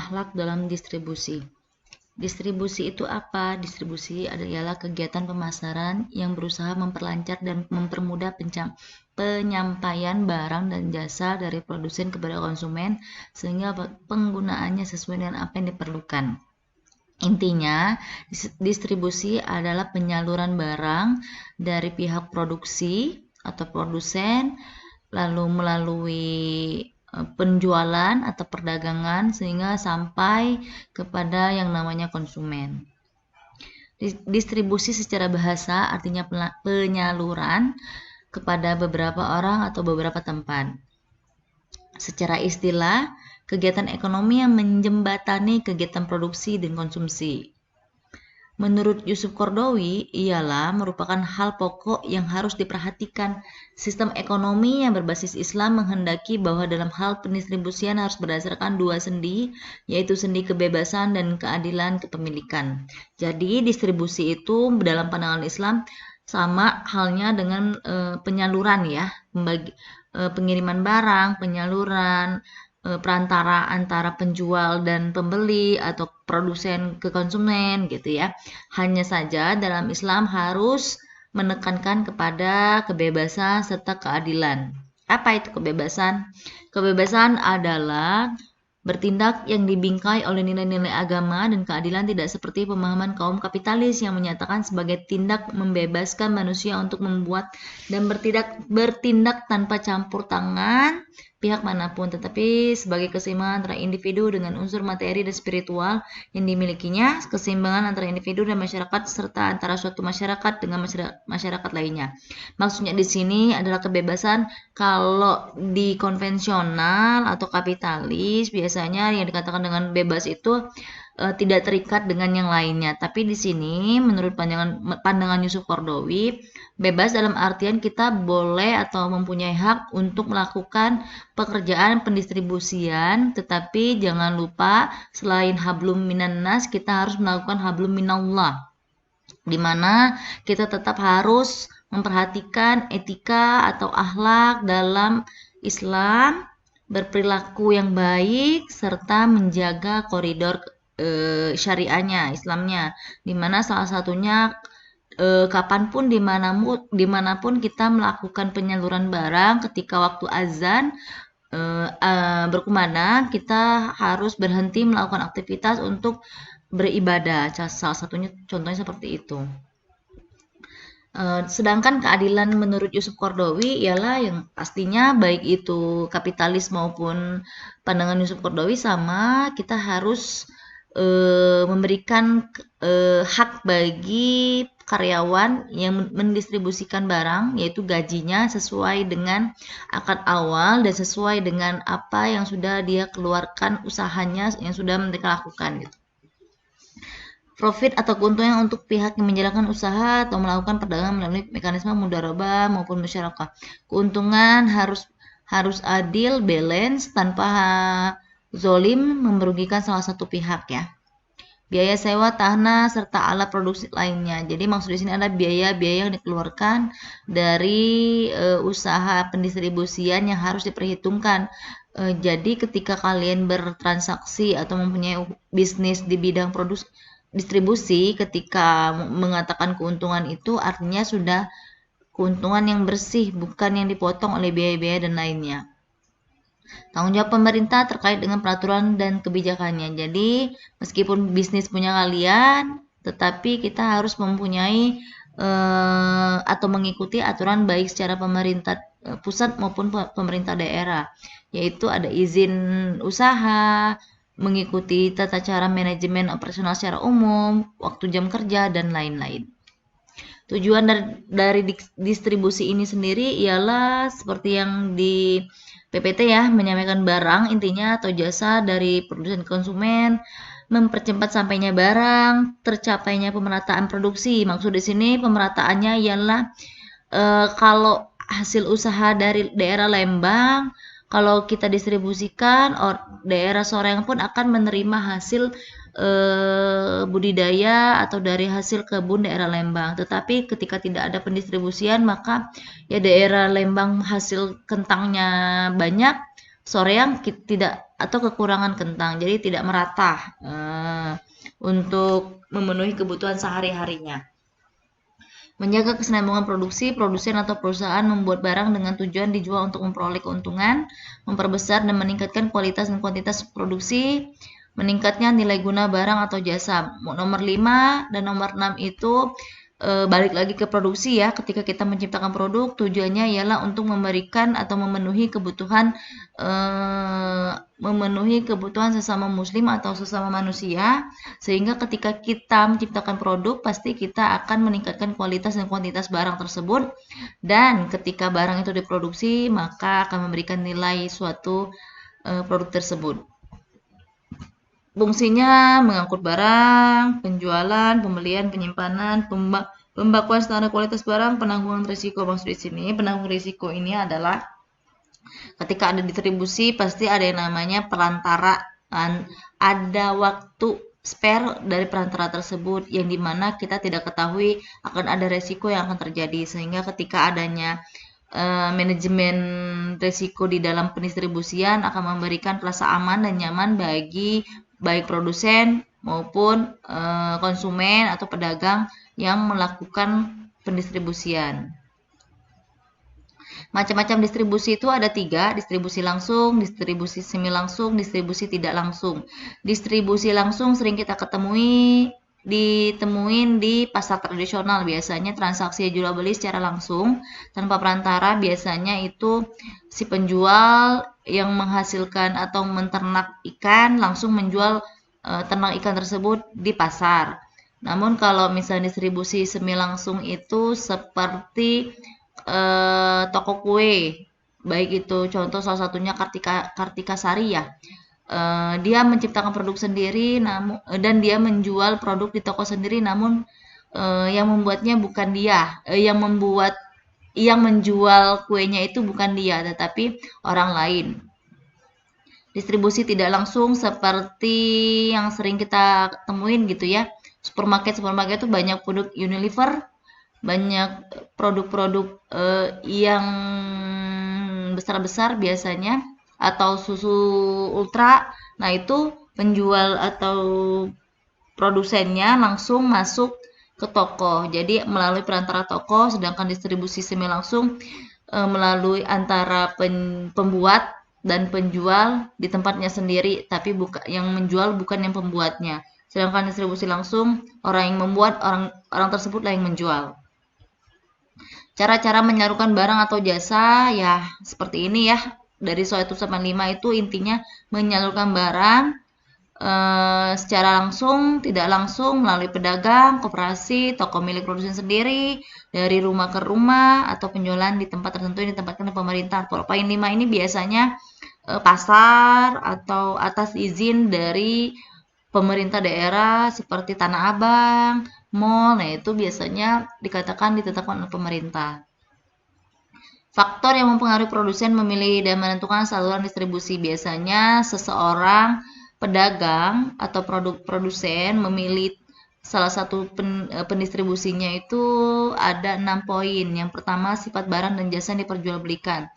akhlak dalam distribusi. Distribusi itu apa? Distribusi adalah kegiatan pemasaran yang berusaha memperlancar dan mempermudah penyampaian barang dan jasa dari produsen kepada konsumen sehingga penggunaannya sesuai dengan apa yang diperlukan. Intinya, distribusi adalah penyaluran barang dari pihak produksi atau produsen lalu melalui penjualan atau perdagangan sehingga sampai kepada yang namanya konsumen. Distribusi secara bahasa artinya penyaluran kepada beberapa orang atau beberapa tempat. Secara istilah, kegiatan ekonomi yang menjembatani kegiatan produksi dan konsumsi. Menurut Yusuf Qaradawi, ialah merupakan hal pokok yang harus diperhatikan. Sistem ekonomi yang berbasis Islam menghendaki bahwa dalam hal pendistribusian harus berdasarkan dua sendi, yaitu sendi kebebasan dan keadilan kepemilikan. Jadi distribusi itu dalam pandangan Islam sama halnya dengan penyaluran ya, pengiriman barang, penyaluran, perantara antara penjual dan pembeli atau produsen ke konsumen gitu ya. Hanya saja dalam Islam harus menekankan kepada kebebasan serta keadilan. Apa itu kebebasan? Kebebasan adalah bertindak yang dibingkai oleh nilai-nilai agama dan keadilan, tidak seperti pemahaman kaum kapitalis yang menyatakan sebagai tindak membebaskan manusia untuk membuat dan bertindak tanpa campur tangan pihak manapun, tetapi sebagai keseimbangan antara individu dengan unsur materi dan spiritual yang dimilikinya, keseimbangan antara individu dan masyarakat serta antara suatu masyarakat dengan masyarakat lainnya. Maksudnya di sini adalah kebebasan. Kalau di konvensional atau kapitalis biasanya yang dikatakan dengan bebas itu tidak terikat dengan yang lainnya. Tapi di sini menurut pandangan Yusuf Qaradawi, bebas dalam artian kita boleh atau mempunyai hak untuk melakukan pekerjaan pendistribusian, tetapi jangan lupa selain hablum minan nas, kita harus melakukan hablum minallah, di mana kita tetap harus memperhatikan etika atau akhlak dalam Islam, berperilaku yang baik serta menjaga koridor syariahnya, Islamnya, dimana salah satunya kapanpun dimanapun kita melakukan penyaluran barang ketika waktu azan berkumandang, kita harus berhenti melakukan aktivitas untuk beribadah. Salah satunya contohnya seperti itu. Sedangkan keadilan menurut Yusuf Qaradawi ialah yang pastinya baik itu kapitalis maupun pandangan Yusuf Qaradawi sama, kita harus memberikan hak bagi karyawan yang mendistribusikan barang, yaitu gajinya sesuai dengan akad awal dan sesuai dengan apa yang sudah dia keluarkan, usahanya yang sudah mereka lakukan gitu. Profit atau keuntungan untuk pihak yang menjalankan usaha atau melakukan perdagangan melalui mekanisme mudharabah maupun musyarakah. Keuntungan harus adil, balance, tanpa zolim merugikan salah satu pihak ya. Biaya sewa tanah serta alat produksi lainnya. Jadi maksud di sini ada biaya-biaya yang dikeluarkan dari usaha pendistribusian yang harus diperhitungkan. Jadi ketika kalian bertransaksi atau mempunyai bisnis di bidang distribusi, ketika mengatakan keuntungan itu artinya sudah keuntungan yang bersih, bukan yang dipotong oleh biaya-biaya dan lainnya. Tanggung jawab pemerintah terkait dengan peraturan dan kebijakannya. Jadi, meskipun bisnis punya kalian, tetapi kita harus mempunyai atau mengikuti aturan baik secara pemerintah pusat maupun pemerintah daerah, yaitu ada izin usaha, mengikuti tata cara manajemen operasional secara umum, waktu jam kerja, dan lain-lain. Tujuan dari distribusi ini sendiri ialah seperti yang di PPT ya, menyampaikan barang intinya atau jasa dari produsen konsumen, mempercepat sampainya barang, tercapainya pemerataan produksi. Maksud di sini pemerataannya ialah kalau hasil usaha dari daerah Lembang, kalau kita distribusikan, daerah Soreang pun akan menerima hasil budidaya atau dari hasil kebun daerah Lembang. Tetapi ketika tidak ada pendistribusian, maka ya daerah Lembang hasil kentangnya banyak, soreang tidak atau kekurangan kentang, jadi tidak merata untuk memenuhi kebutuhan sehari-harinya. Menjaga kesinambungan produksi, produsen atau perusahaan membuat barang dengan tujuan dijual untuk memperoleh keuntungan, memperbesar dan meningkatkan kualitas dan kuantitas produksi, meningkatnya nilai guna barang atau jasa. Nomor 5 dan nomor 6 itu balik lagi ke produksi ya. Ketika kita menciptakan produk, tujuannya ialah untuk memberikan atau memenuhi kebutuhan sesama muslim atau sesama manusia, sehingga ketika kita menciptakan produk pasti kita akan meningkatkan kualitas dan kuantitas barang tersebut, dan ketika barang itu diproduksi maka akan memberikan nilai suatu produk tersebut. Fungsinya mengangkut barang, penjualan, pembelian, penyimpanan, pembakuan standar kualitas barang, penanggulangan risiko. Maksud di sini penanggulangan risiko ini adalah ketika ada distribusi pasti ada yang namanya perantara, ada waktu spare dari perantara tersebut yang dimana kita tidak ketahui akan ada resiko yang akan terjadi, sehingga ketika adanya manajemen risiko di dalam pendistribusian akan memberikan rasa aman dan nyaman bagi baik produsen maupun konsumen atau pedagang yang melakukan pendistribusian. Macam-macam distribusi itu ada 3, distribusi langsung, distribusi semi langsung, distribusi tidak langsung. Distribusi langsung sering kita ditemuin di pasar tradisional, biasanya transaksi jual beli secara langsung tanpa perantara. Biasanya itu si penjual yang menghasilkan atau menternak ikan langsung menjual ternak ikan tersebut di pasar. Namun kalau misalnya distribusi semi langsung itu seperti toko kue, baik itu contoh salah satunya Kartika Sari ya. Dia menciptakan produk sendiri dan dia menjual produk di toko sendiri, namun yang membuatnya bukan dia, yang menjual kuenya itu bukan dia tetapi orang lain. Distribusi tidak langsung seperti yang sering kita temuin gitu ya. Supermarket itu banyak produk Unilever, banyak produk-produk yang besar-besar biasanya, atau susu ultra. Nah, itu penjual atau produsennya langsung masuk ke toko, jadi melalui perantara toko, sedangkan distribusi semi langsung melalui antara pembuat dan penjual di tempatnya sendiri, tapi yang menjual bukan yang pembuatnya. Sedangkan distribusi langsung, orang yang membuat, orang tersebutlah yang menjual. Cara-cara menyalurkan barang atau jasa ya seperti ini ya. Dari SOA 185 itu intinya menyalurkan barang secara langsung, tidak langsung melalui pedagang, koperasi, toko milik produsen sendiri, dari rumah ke rumah, atau penjualan di tempat tertentu yang ditempatkan oleh pemerintah. Poin 5 ini biasanya pasar atau atas izin dari pemerintah daerah seperti Tanah Abang, mall. Nah, itu biasanya dikatakan ditetapkan oleh pemerintah. Faktor yang mempengaruhi produsen memilih dan menentukan saluran distribusi. Biasanya seseorang pedagang atau produsen memilih salah satu pendistribusinya itu ada 6 poin. Yang pertama, sifat barang dan jasa yang diperjualbelikan.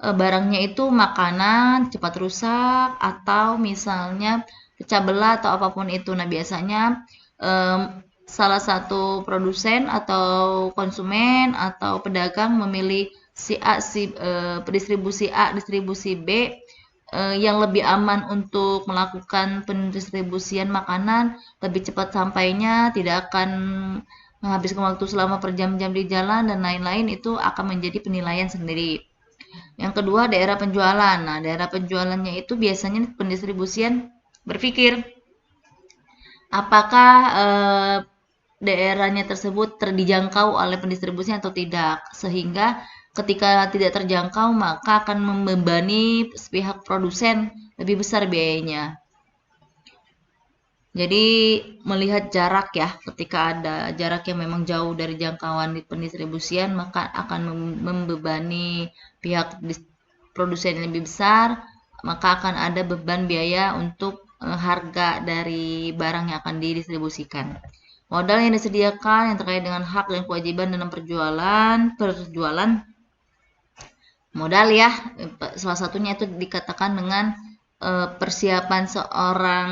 Barangnya itu makanan, cepat rusak, atau misalnya pecah belah atau apapun itu. Nah, biasanya salah satu produsen atau konsumen atau pedagang memilih distribusi A, distribusi B yang lebih aman untuk melakukan pendistribusian makanan, lebih cepat sampainya, tidak akan menghabiskan waktu selama berjam-jam di jalan dan lain-lain. Itu akan menjadi penilaian sendiri. Yang kedua, daerah penjualan. Nah, daerah penjualannya itu biasanya pendistribusian berpikir apakah daerahnya tersebut dijangkau oleh pendistribusian atau tidak, sehingga ketika tidak terjangkau maka akan membebani pihak produsen lebih besar biayanya. Jadi melihat jarak ya, ketika ada jarak yang memang jauh dari jangkauan di pendistribusian maka akan membebani pihak produsen yang lebih besar, maka akan ada beban biaya untuk harga dari barang yang akan didistribusikan. Modal yang disediakan yang terkait dengan hak dan kewajiban dalam perjualan Modal ya, salah satunya itu dikatakan dengan persiapan seorang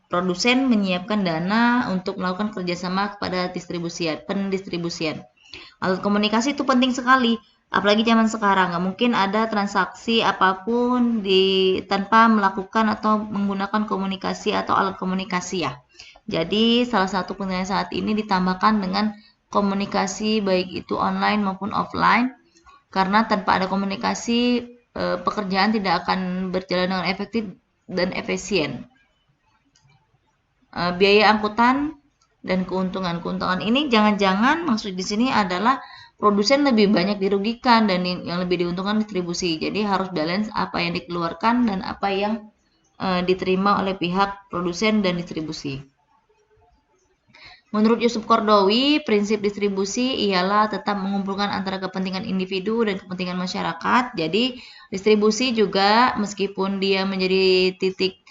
produsen menyiapkan dana untuk melakukan kerjasama kepada pendistribusian. Alat komunikasi itu penting sekali, apalagi zaman sekarang. Nggak mungkin ada transaksi apapun tanpa melakukan atau menggunakan komunikasi atau alat komunikasi ya. Jadi salah satu pentingnya saat ini ditambahkan dengan komunikasi baik itu online maupun offline, karena tanpa ada komunikasi pekerjaan tidak akan berjalan dengan efektif dan efisien. Biaya angkutan dan keuntungan. Keuntungan ini jangan-jangan maksud di sini adalah produsen lebih banyak dirugikan dan yang lebih diuntungkan distribusi. Jadi harus balance apa yang dikeluarkan dan apa yang diterima oleh pihak produsen dan distribusi. Menurut Yusuf Qaradawi, prinsip distribusi ialah tetap mengumpulkan antara kepentingan individu dan kepentingan masyarakat. Jadi distribusi juga meskipun dia menjadi titik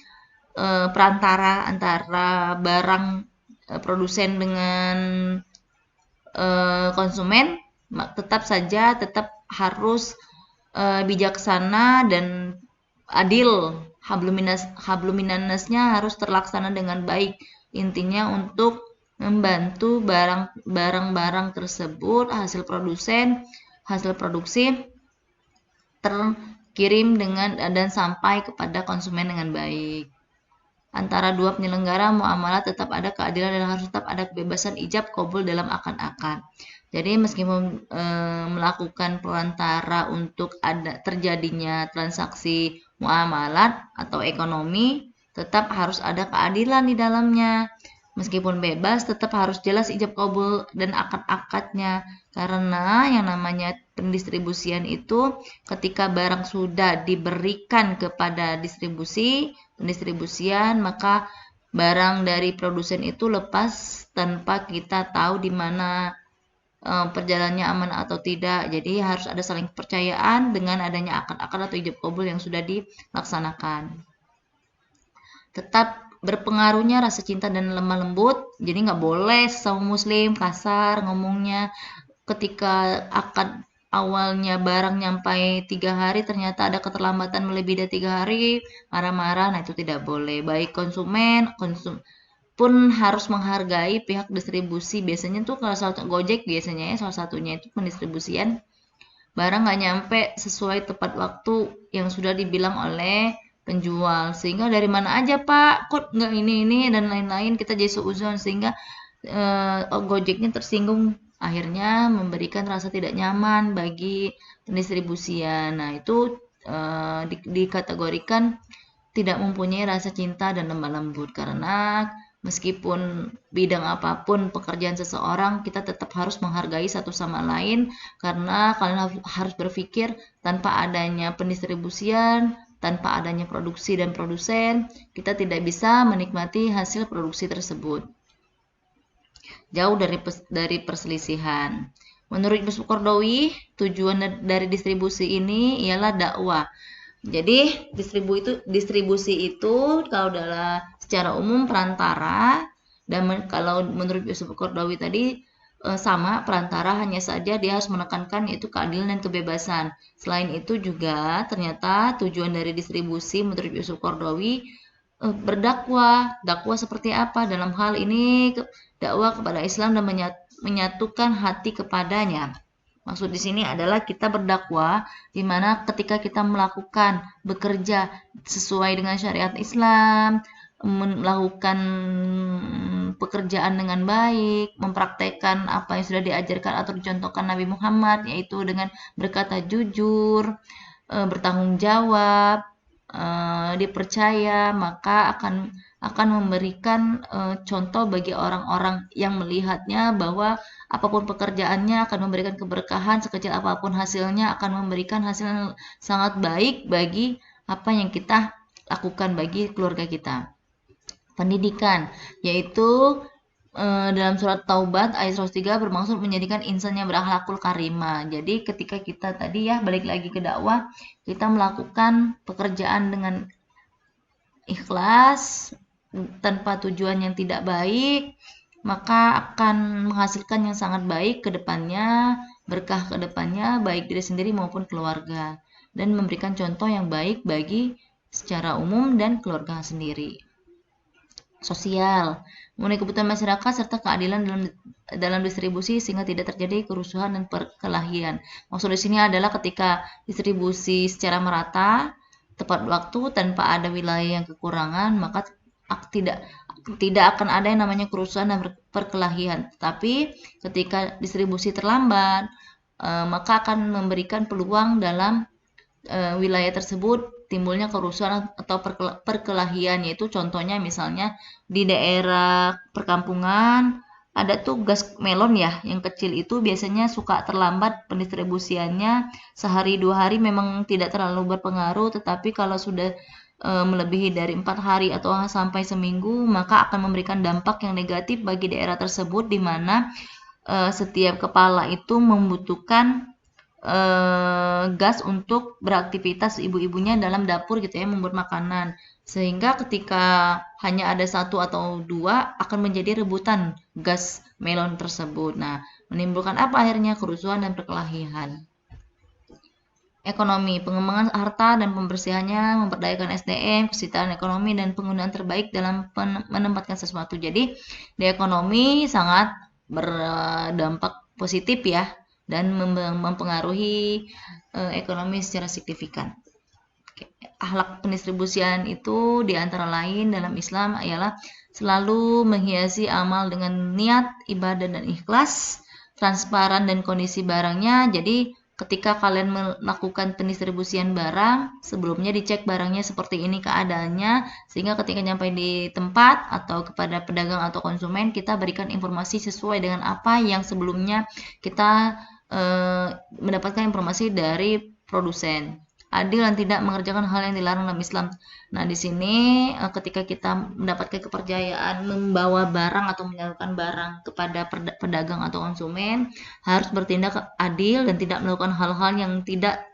perantara antara barang produsen dengan konsumen, tetap harus bijaksana dan adil. Habluminanasnya harus terlaksana dengan baik. Intinya untuk membantu barang-barang tersebut hasil produksi terkirim dan sampai kepada konsumen dengan baik. Antara dua penyelenggara muamalah tetap ada keadilan dan harus tetap ada kebebasan ijab kabul dalam akad. Jadi meskipun melakukan perantara untuk terjadinya transaksi muamalat atau ekonomi, tetap harus ada keadilan di dalamnya. Meskipun bebas, tetap harus jelas ijab kabul dan akad-akadnya. Karena yang namanya pendistribusian itu ketika barang sudah diberikan kepada pendistribusian, maka barang dari produsen itu lepas tanpa kita tahu di mana perjalanannya aman atau tidak. Jadi harus ada saling kepercayaan dengan adanya akad-akad atau ijab kabul yang sudah dilaksanakan. Tetap berpengaruhnya rasa cinta dan lemah lembut. Jadi nggak boleh sama muslim kasar ngomongnya. Ketika akad awalnya barang nyampai 3 hari ternyata ada keterlambatan melebihi dari 3 hari, marah-marah. Nah itu tidak boleh. Baik konsumen pun harus menghargai pihak distribusi. Biasanya tuh kalau Gojek biasanya ya salah satunya itu pendistribusian barang nggak nyampe sesuai tepat waktu yang sudah dibilang oleh penjual, sehingga dari mana aja pak kok nggak ini dan lain-lain, kita jadi seuzon sehingga Gojeknya tersinggung, akhirnya memberikan rasa tidak nyaman bagi pendistribusian. Nah itu dikategorikan tidak mempunyai rasa cinta dan lemah lembut, karena meskipun bidang apapun pekerjaan seseorang, kita tetap harus menghargai satu sama lain, karena kalian harus berpikir tanpa adanya pendistribusian, tanpa adanya produksi dan produsen, kita tidak bisa menikmati hasil produksi tersebut. Jauh dari perselisihan. Menurut Yusuf Qaradawi, tujuan dari distribusi ini ialah dakwah. Jadi distribusi itu kalau dalam secara umum perantara, dan kalau menurut Yusuf Qaradawi tadi sama perantara, hanya saja dia harus menekankan yaitu keadilan dan kebebasan. Selain itu juga ternyata tujuan dari distribusi menurut Yusuf Qaradawi berdakwah. Dakwah seperti apa? Dalam hal ini dakwah kepada Islam dan menyatukan hati kepadanya. Maksud di sini adalah kita berdakwah di mana ketika kita bekerja sesuai dengan syariat Islam, melakukan pekerjaan dengan baik, mempraktekkan apa yang sudah diajarkan atau dicontohkan Nabi Muhammad, yaitu dengan berkata jujur, bertanggung jawab, dipercaya, maka akan memberikan contoh bagi orang-orang yang melihatnya bahwa apapun pekerjaannya akan memberikan keberkahan, sekecil apapun hasilnya akan memberikan hasil yang sangat baik bagi apa yang kita lakukan bagi keluarga kita. Pendidikan, yaitu dalam surat Taubat ayat 103 bermaksud menjadikan insan yang berakhlakul karimah. Jadi ketika kita tadi ya balik lagi ke dakwah, kita melakukan pekerjaan dengan ikhlas tanpa tujuan yang tidak baik, maka akan menghasilkan yang sangat baik ke depannya, berkah ke depannya baik diri sendiri maupun keluarga, dan memberikan contoh yang baik bagi secara umum dan keluarga sendiri. Sosial, memenuhi kebutuhan masyarakat serta keadilan dalam distribusi sehingga tidak terjadi kerusuhan dan perkelahian. Maksud di sini adalah ketika distribusi secara merata, tepat waktu, tanpa ada wilayah yang kekurangan, maka tidak akan ada yang namanya kerusuhan dan perkelahian. Tapi ketika distribusi terlambat, maka akan memberikan peluang dalam wilayah tersebut timbulnya kerusuhan atau perkelahian, yaitu contohnya misalnya di daerah perkampungan ada tuh gas melon ya, yang kecil itu biasanya suka terlambat pendistribusiannya, sehari 2 hari memang tidak terlalu berpengaruh, tetapi kalau sudah melebihi dari 4 hari atau sampai seminggu, maka akan memberikan dampak yang negatif bagi daerah tersebut, di mana setiap kepala itu membutuhkan gas untuk beraktivitas ibu-ibunya dalam dapur gitu ya, membuat makanan, sehingga ketika hanya ada 1 atau 2 akan menjadi rebutan gas melon tersebut. Nah, menimbulkan apa akhirnya? Kerusuhan dan perkelahian. Ekonomi, pengembangan harta dan pembersihannya, memperdayakan SDM, kesejahteraan ekonomi, dan penggunaan terbaik dalam menempatkan sesuatu. Jadi, di ekonomi sangat berdampak positif ya, dan mempengaruhi ekonomi secara signifikan. Akhlak pendistribusian itu diantara lain dalam Islam ialah selalu menghiasi amal dengan niat, ibadah, dan ikhlas, transparan dan kondisi barangnya. Jadi ketika kalian melakukan pendistribusian barang, sebelumnya dicek barangnya seperti ini keadaannya, sehingga ketika nyampe di tempat atau kepada pedagang atau konsumen, kita berikan informasi sesuai dengan apa yang sebelumnya kita mendapatkan informasi dari produsen. Adil dan tidak mengerjakan hal yang dilarang dalam Islam. Nah, di sini ketika kita mendapatkan kepercayaan membawa barang atau menyalurkan barang kepada pedagang atau konsumen, harus bertindak adil dan tidak melakukan hal-hal yang tidak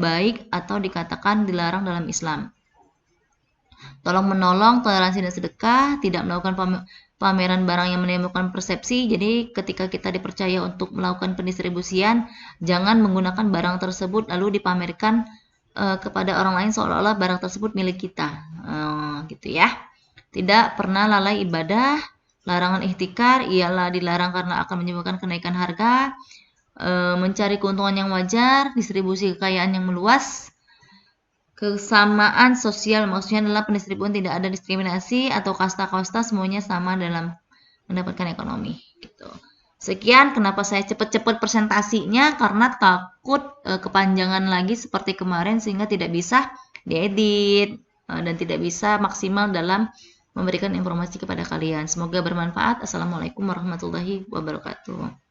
baik atau dikatakan dilarang dalam Islam. Tolong menolong, toleransi dan sedekah, tidak melakukan pameran barang yang menimbulkan persepsi. Jadi ketika kita dipercaya untuk melakukan pendistribusian, jangan menggunakan barang tersebut lalu dipamerkan kepada orang lain seolah-olah barang tersebut milik kita, gitu ya. Tidak pernah lalai ibadah. Larangan ihtikar ialah dilarang karena akan menyebabkan kenaikan harga. Mencari keuntungan yang wajar, distribusi kekayaan yang meluas. Kesamaan sosial, maksudnya adalah pendistribusian tidak ada diskriminasi atau kasta-kasta, semuanya sama dalam mendapatkan ekonomi gitu. Sekian, kenapa saya cepat-cepat presentasinya, karena takut kepanjangan lagi seperti kemarin sehingga tidak bisa diedit dan tidak bisa maksimal dalam memberikan informasi kepada kalian. Semoga bermanfaat. Assalamualaikum warahmatullahi wabarakatuh.